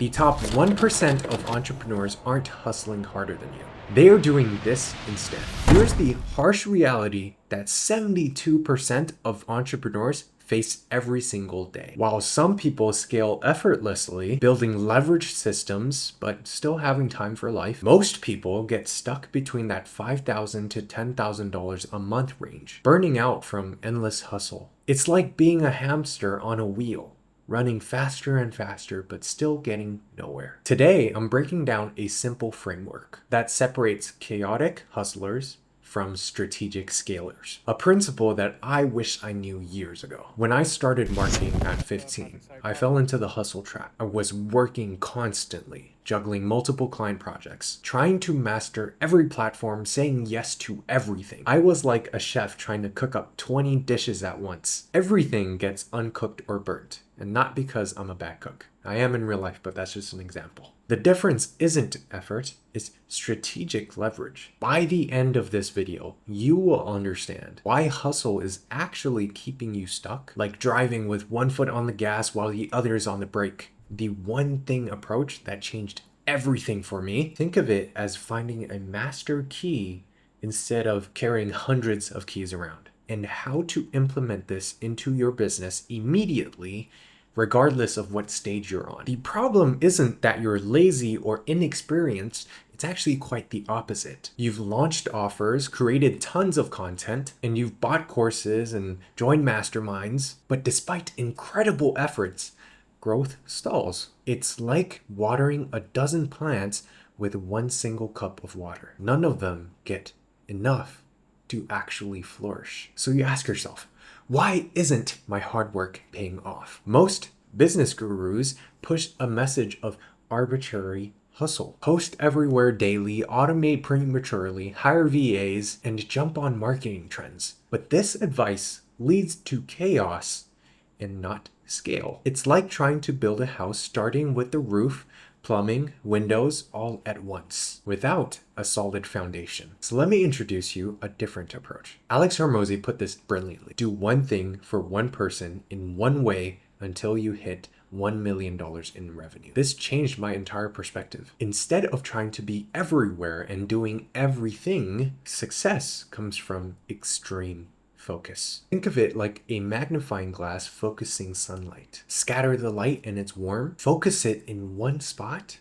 The top 1% of entrepreneurs aren't hustling harder than you. They are doing this instead. Here's the harsh reality that 72% of entrepreneurs face every single day. While some people scale effortlessly, building leverage systems, but still having time for life, most people get stuck between that $5,000 to $10,000 a month range, burning out from endless hustle. It's like being a hamster on a wheel, running faster and faster, but still getting nowhere. Today, I'm breaking down a simple framework that separates chaotic hustlers from strategic scalers. A principle that I wish I knew years ago. When I started marketing at 15, I fell into the hustle trap. I was working constantly, juggling multiple client projects, trying to master every platform, saying yes to everything. I was like a chef trying to cook up 20 dishes at once. Everything gets uncooked or burnt, and not because I'm a bad cook. I am in real life, but that's just an example. The difference isn't effort, it's strategic leverage. By the end of this video, you will understand why hustle is actually keeping you stuck, like driving with one foot on the gas while the other is on the brake. The one thing approach that changed everything for me. Think of it as finding a master key instead of carrying hundreds of keys around, and how to implement this into your business immediately, regardless of what stage you're on. The problem isn't that you're lazy or inexperienced, it's actually quite the opposite. You've launched offers, created tons of content, and you've bought courses and joined masterminds, but despite incredible efforts, growth stalls. It's like watering a dozen plants with one single cup of water. None of them get enough to actually flourish. So you ask yourself, why isn't my hard work paying off? Most business gurus push a message of arbitrary hustle. Post everywhere daily, automate prematurely, hire VAs, and jump on marketing trends. But this advice leads to chaos and not scale. It's like trying to build a house starting with the roof, plumbing, windows, all at once, without a solid foundation. So let me introduce you a different approach. Alex Hormozi put this brilliantly. Do one thing for one person in one way until you hit $1 million in revenue. This changed my entire perspective. Instead of trying to be everywhere and doing everything, success comes from extreme focus. Think of it like a magnifying glass focusing sunlight. Scatter the light and it's warm. Focus it in one spot.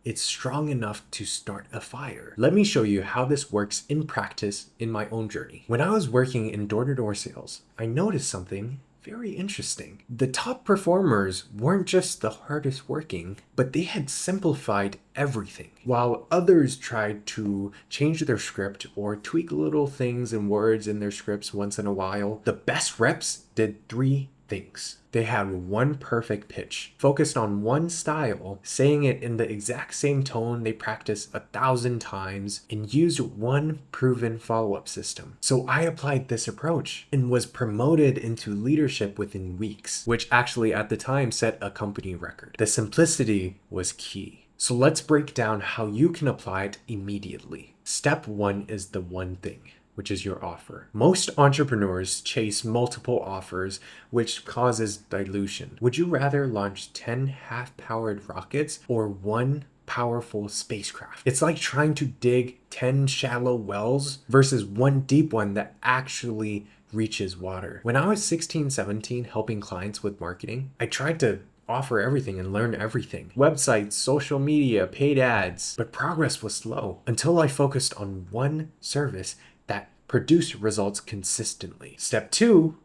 It's strong enough to start a fire. Let me show you how this works in practice in my own journey. When I was working in door-to-door sales, I noticed something very interesting. The top performers weren't just the hardest working, but they had simplified everything. While others tried to change their script or tweak little things and words in their scripts once in a while, the best reps did three things. They had one perfect pitch, focused on one style, saying it in the exact same tone they practiced 1,000 times, and used one proven follow-up system. So I applied this approach and was promoted into leadership within weeks, which actually at the time set a company record. The simplicity was key. So let's break down how you can apply it immediately. Step one is the one thing, which is your offer. Most entrepreneurs chase multiple offers, which causes dilution. Would you rather launch 10 half-powered rockets or one powerful spacecraft? It's like trying to dig 10 shallow wells versus one deep one that actually reaches water. When I was 16, 17, helping clients with marketing, I tried to offer everything and learn everything. Websites, social media, paid ads, but progress was slow until I focused on one service that produced results consistently. Step two,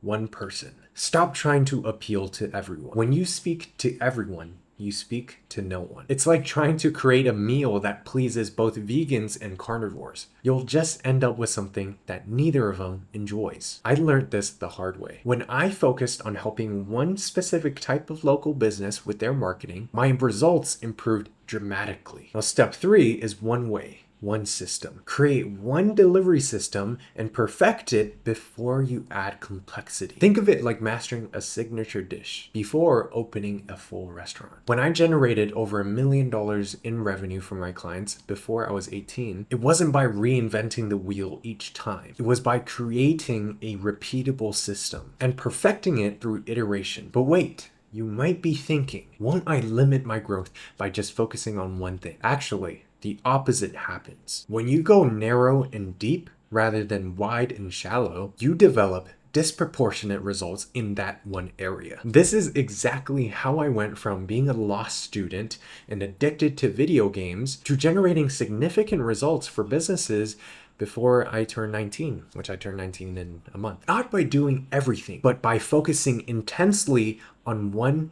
one person. Stop trying to appeal to everyone. When you speak to everyone, you speak to no one. It's like trying to create a meal that pleases both vegans and carnivores. You'll just end up with something that neither of them enjoys. I learned this the hard way. When I focused on helping one specific type of local business with their marketing, my results improved dramatically. Now, step three is one way. One system. Create one delivery system and perfect it before you add complexity. Think of it like mastering a signature dish before opening a full restaurant. When I generated over $1 million in revenue for my clients before I was 18, it wasn't by reinventing the wheel each time. It was by creating a repeatable system and perfecting it through iteration. But wait, You might be thinking, won't I limit my growth by just focusing on one thing? Actually, the opposite happens. When you go narrow and deep rather than wide and shallow, you develop disproportionate results in that one area. This is exactly how I went from being a lost student and addicted to video games to generating significant results for businesses before I turned 19, which I turned 19 in a month. Not by doing everything, but by focusing intensely on one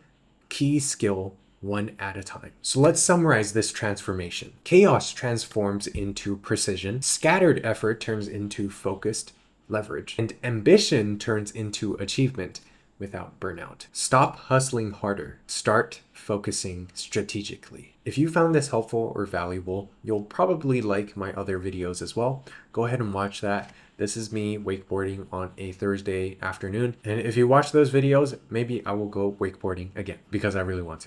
key skill one at a time. So let's summarize this transformation. Chaos transforms into precision, scattered effort turns into focused leverage, and ambition turns into achievement without burnout. Stop hustling harder. Start focusing strategically. If you found this helpful or valuable, you'll probably like my other videos as well. Go ahead and watch that. This is me wakeboarding on a Thursday afternoon. And if you watch those videos, maybe I will go wakeboarding again because I really want to.